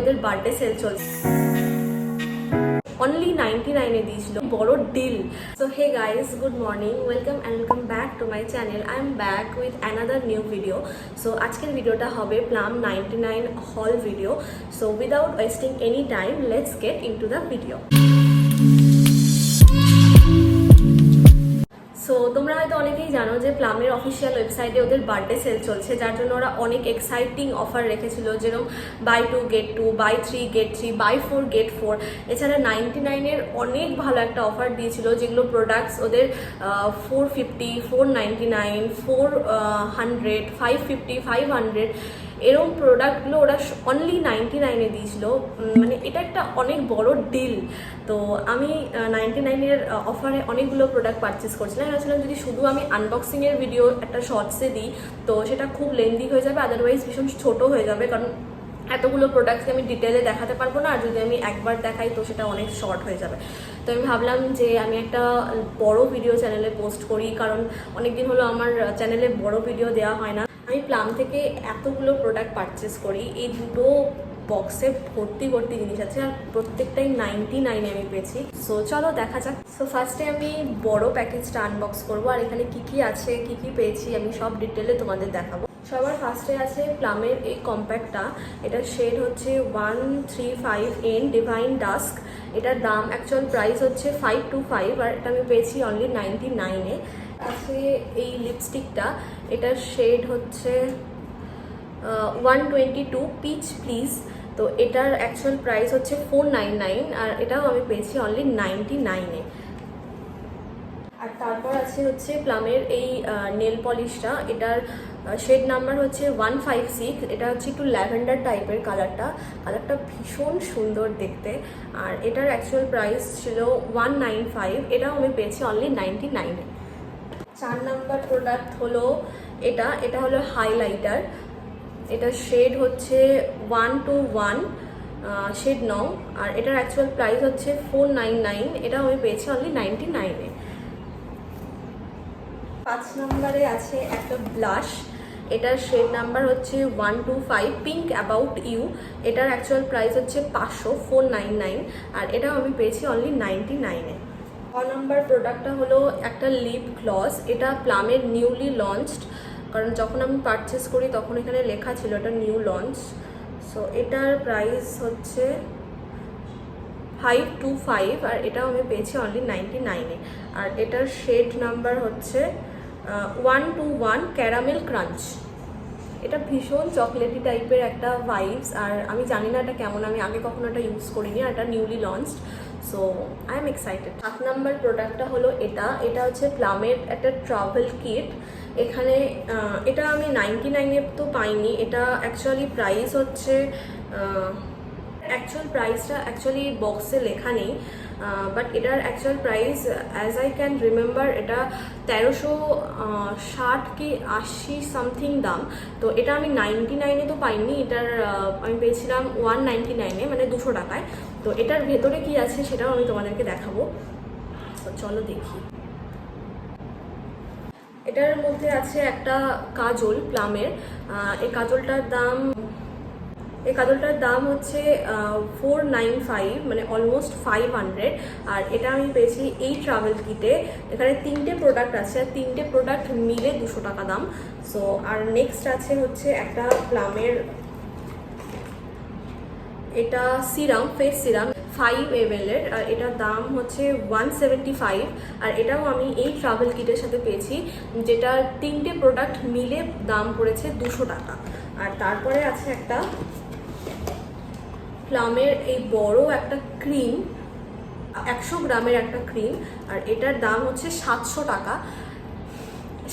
ওদের birthday sell চলছে, only 99 এ দিয়েছিল, বড় deal. So hey guys, good morning, welcome and welcome back to my channel. I am back with another new video. So আজকের ভিডিওটা হবে plum 99 haul video. So without wasting any time, let's get into the video. So তোমরা হয়তো অনেকেই জানো যে প্লামের official ওয়েবসাইটে ওদের বার্থডে সেল চলছে, যার জন্য ওরা অনেক এক্সাইটিং অফার রেখেছিল, যেরকম buy 2 get 2, buy 3 get 3, buy 4 get 4। এছাড়া 99-এর অনেক ভালো একটা অফার দিয়েছিল, যেগুলো প্রোডাক্টস ওদের 450, 499, 400, 550, 500 এরকম প্রোডাক্টগুলো ওরা অনলি 99-এ দিয়েছিল। মানে এটা একটা অনেক বড় ডিল। তো আমি 99-এর অফারে অনেকগুলো প্রোডাক্ট পারচেস করছিলাম। ভাবছিলাম যদি শুধু আমি আনবক্সিংয়ের ভিডিও একটা শর্টসে দিই তো সেটা খুব লেন্দি হয়ে যাবে, আদারওয়াইজ ভীষণ ছোট হয়ে যাবে, কারণ এতগুলো প্রোডাক্টকে আমি ডিটেলে দেখাতে পারবো না, আর যদি আমি একবার দেখাই তো সেটা অনেক শর্ট হয়ে যাবে। তো আমি ভাবলাম যে আমি একটা বড় ভিডিও চ্যানেলে পোস্ট করি, কারণ অনেকদিন হলো আমার চ্যানেলে বড় ভিডিও দেওয়া হয় না। আমি প্লাম থেকে এতগুলো প্রোডাক্ট পারচেস করি, এই দুটো বক্সে ভর্তি ভর্তি জিনিস আছে, আর প্রত্যেকটাই 99-এ আমি পেয়েছি। সো চলো দেখা যাক। সো ফার্স্টে আমি বড় প্যাকেজটা আনবক্স করবো, আর এখানে কি কি আছে, কি কি পেয়েছি আমি সব ডিটেলে তোমাদের দেখাবো। সবার ফার্স্টে আছে প্লামের এই কম্প্যাক্টটা। এটার শেড হচ্ছে 135N ডিভাইন ডাস্ক। এটার দাম অ্যাকচুয়াল প্রাইস হচ্ছে 525, আর এটা আমি পেয়েছি অনলি 99-এ। আছে এই লিপস্টিকটা, এটার শেড হচ্ছে 122 পিচ প্লিজ। তো এটার অ্যাকচুয়াল প্রাইস হচ্ছে 499, আর এটাও আমি পেয়েছি অনলি 99-এ। আর তারপর আছে হচ্ছে প্লামের এই নেল পলিশটা। এটার শেড নাম্বার হচ্ছে 156। এটা হচ্ছে একটু ল্যাভেন্ডার টাইপের কালারটা ভীষণ সুন্দর দেখতে, আর এটার অ্যাকচুয়াল প্রাইস ছিল 195। এটাও আমি পেয়েছি অনলি 99-এ। 4 নাম্বার প্রোডাক্ট হলো এটা হলো হাইলাইটার। এটার শেড হচ্ছে 121 শেড 9, আর এটার অ্যাকচুয়াল প্রাইস হচ্ছে 499। এটাও আমি পেয়েছি অনলি 99-এ। 5 নম্বরে আছে একটা ব্লাশ। এটার শেড নাম্বার হচ্ছে 125 পিঙ্ক অ্যাবাউট ইউ। এটার অ্যাকচুয়াল প্রাইস হচ্ছে 500, 499, আর এটাও আমি পেয়েছি অনলি 99-এ। 6 নম্বর প্রোডাক্টটা হলো একটা লিপ গ্লস। এটা প্লামের নিউলি লঞ্চড, কারণ যখন আমি পারচেস করি তখন এখানে লেখা ছিল এটা নিউ লঞ্চ। সো এটার প্রাইস হচ্ছে 525, আর এটাও আমি পেয়েছি অনলি 99-এ। আর এটার শেড নাম্বার হচ্ছে 121 ক্যারামেল ক্রাঞ্চ। এটা ভীষণ চকলেটি টাইপের একটা ভাইবস, আর আমি জানি না এটা কেমন, আমি আগে কখনো এটা ইউজ করিনি, আর এটা newly launched. So I am excited. 7 number প্রোডাক্টটা হলো এটা হচ্ছে প্লামের একটা ট্রাভেল কিট। এখানে এটা আমি 99-এ তো পাইনি। এটা অ্যাকচুয়ালি প্রাইস হচ্ছে অ্যাকচুয়াল প্রাইসটা অ্যাকচুয়ালি বক্সে লেখা নেই, বাট এটার actual price as I can remember এটা 1360 কি 80 সামথিং দাম। তো এটা আমি 99-এ তো পাইনি, এটার আমি পেয়েছিলাম 199-এ, মানে 200 টাকায়। তো এটার ভেতরে কি আছে সেটাও আমি তোমাদেরকে দেখাবো। তো চলো দেখি। এটার মধ্যে আছে একটা কাজল প্লামের। এই কাজলটার দাম হচ্ছে 495, মানে অলমোস্ট 500, আর এটা আমি পেয়েছি এই ট্রাভেল কিটে। এখানে 3টে প্রোডাক্ট আছে, আর 3টে প্রোডাক্ট মিলে 200 টাকা দাম। সো আর নেক্সট আছে হচ্ছে একটা প্লামের এটা সিরাম, ফেস সিরাম 5 ml এর, আর এটার দাম হচ্ছে 175, আর এটাও আমি এই ট্রাভেল কিটের সাথে পেয়েছি, যেটা 3টে প্রোডাক্ট মিলে দাম পড়েছে 200 টাকা। আর তারপরে আছে একটা প্লামের এই বড় একটা ক্রিম, 100 গ্রামের একটা ক্রিম, আর এটার দাম হচ্ছে 700 টাকা।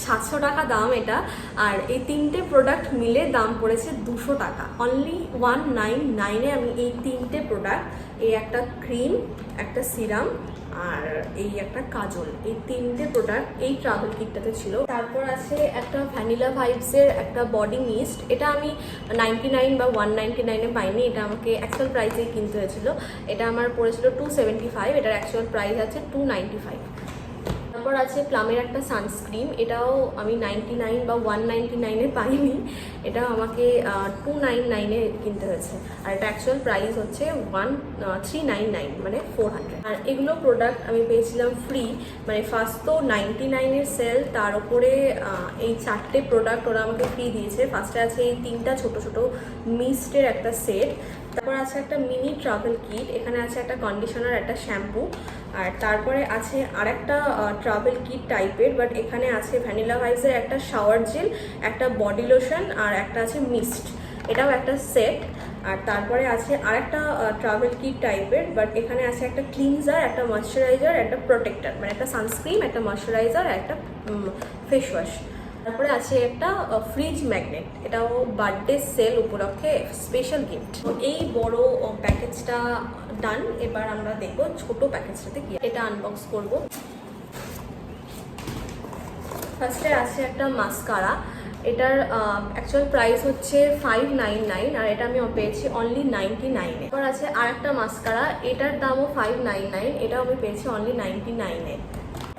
700 টাকা দাম এটা, আর এই 3টে প্রোডাক্ট মিলে দাম পড়েছে 200 টাকা। অনলি 199-এ আমি এই 3টে প্রোডাক্ট, এই একটা ক্রিম, একটা সিরাম, আর এই একটা কাজল, এই 3টে প্রোডাক্ট এই ট্রাভেল কিটটাতে ছিল। তারপর আছে একটা ভ্যানিলা ভাইবসের একটা বডি মিস্ট। এটা আমি 99 বা 199-এ পাইনি, এটা আমাকে অ্যাকচুয়াল প্রাইসেই কিনতে হয়েছিল। এটা আমার পড়েছিল 275, এটার অ্যাকচুয়াল প্রাইস আছে 295। তারপর আছে প্লামের একটা সানস্ক্রিন, এটাও আমি 99 বা 199-এ পাইনি, এটাও আমাকে 299-এ কিনতে হয়েছে। আর এটা অ্যাকচুয়াল প্রাইস হচ্ছে 1399, মানে 400। আর এগুলো প্রোডাক্ট আমি পেয়েছিলাম ফ্রি, মানে ফার্স্ট তো 99-এর সেল, তার উপরে এই 4টে প্রোডাক্ট ওরা আমাকে ফ্রি দিয়েছে। ফার্স্টে আছে এই 3টা ছোট ছোট মিস্টের একটা সেট, তারপর আছে একটা মিনি ট্রাভেল কিট, এখানে আছে একটা কন্ডিশনার, একটা শ্যাম্পু, আর তারপরে আছে আরেকটা ট্রাভেল কিট টাইপের, বাট এখানে আছে ভ্যানিলা ভাইবসের একটা শাওয়ার জেল, একটা বডি লোশন, আর একটা আছে মিস্ট, এটাও একটা সেট। আর তারপরে আছে আরেকটা ট্রাভেল কিট টাইপের, বাট এখানে আছে একটা ক্লিনজার, একটা ময়শ্চারাইজার, একটা প্রোটেক্টর, মানে একটা সানস্ক্রিন, একটা ময়শ্চারাইজার, একটা ফেস ওয়াশ। তারপরে আছে একটা ফ্রিজ ম্যাগনেট, এটাও বার্থডে সেল উপলক্ষে স্পেশাল গিফট। তো এই বড় প্যাকেজটা ডান। এবার আমরা দেখবো ছোট প্যাকেজটাতে কি, এটা আনবক্স করব। ফার্স্টে আছে একটা মাস্কারা, এটার অ্যাকচুয়াল প্রাইস হচ্ছে 599, আর এটা আমি পেয়েছি অনলি 99-এ। এবার আছে আর একটা মাস্কারা, এটার দামও 599, এটাও আমি পেয়েছি অনলি 99-এ।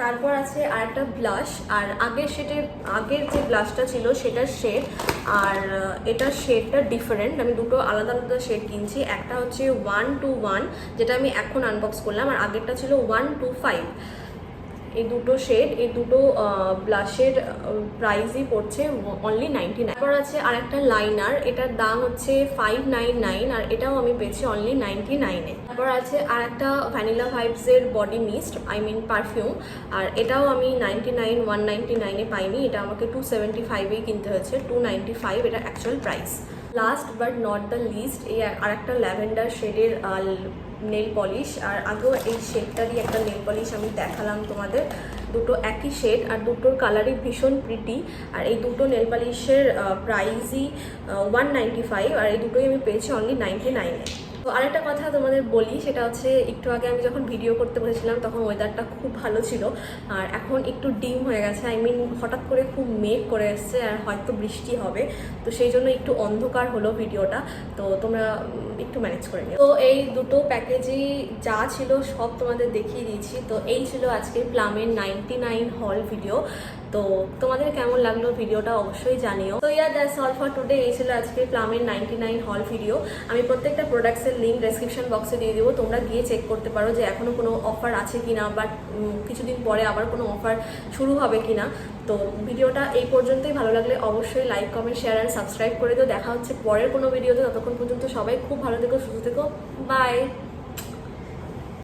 তারপর আছে আর একটা ব্লাশ, আর আগের যে ব্লাশটা ছিল সেটার শেড, আর এটার শেডটা ডিফারেন্ট, আমি দুটো আলাদা আলাদা শেড কিনছি। একটা হচ্ছে 121, যেটা আমি এখন আনবক্স করলাম, আর আগেরটা ছিল 125। এই দুটো শেড, এই দুটো ব্লাশের প্রাইসই পড়ছে অনলি 99। তারপর আছে আর একটা লাইনার, এটার দাম হচ্ছে 599, আর এটাও আমি পেয়েছি অনলি 99-এ। তারপর আছে আর একটা ভ্যানিলা ভাইবসের body mist, I mean perfume, আর এটাও আমি 99, 199-এ পাইনি, এটা আমাকে 275-এই কিনতে হয়েছে, 295 এটা actual price. Last but not the least, এই আর একটা ল্যাভেন্ডার শেডের নেল পলিশ, আর আগেও এই শেডটারই একটা নেল পলিশ আমি দেখালাম তোমাদের, দুটো একই শেড, আর দুটোর কালারই ভীষণ প্রিটি, আর এই দুটো নেল পলিশের প্রাইসই 195, আর এই দুটোই আমি পেয়েছি অনলি 99-এ। তো আরেকটা কথা তোমাদের বলি, সেটা হচ্ছে একটু আগে আমি যখন ভিডিও করতে বসেছিলাম তখন ওয়েদারটা খুব ভালো ছিল, আর এখন একটু ডিম হয়ে গেছে, আই মিন হঠাৎ করে খুব মেঘ করে এসছে, আর হয়তো বৃষ্টি হবে, তো সেই জন্য একটু অন্ধকার হলো ভিডিওটা, তো তোমরা একটু ম্যানেজ করে নিও। তো এই দুটো প্যাকেজই যা ছিল সব তোমাদের দেখিয়ে দিয়েছি। তো এই ছিল আজকে প্লামের 99 হল ভিডিও। তো তোমাদের কেমন লাগলো ভিডিওটা অবশ্যই জানিও। তো yeah that's all for today. এই ছিল আজকে প্লামের 99 হল ভিডিও। আমি প্রত্যেকটা প্রোডাক্টসের লিঙ্ক ডেসক্রিপশন বক্সে দিয়ে দেবো, তোমরা গিয়ে চেক করতে পারো যে এখনও কোনো অফার আছে কিনা, বাট কিছুদিন পরে আবার কোনো অফার শুরু হবে কিনা। তো ভিডিওটা এই পর্যন্তই, ভালো লাগলে অবশ্যই like, comment, share and subscribe করে দিও। দেখা হচ্ছে পরের কোনো ভিডিওতে, ততক্ষণ পর্যন্ত সবাই খুব ভালো থেকো, সুস্থ থেকো, বাই।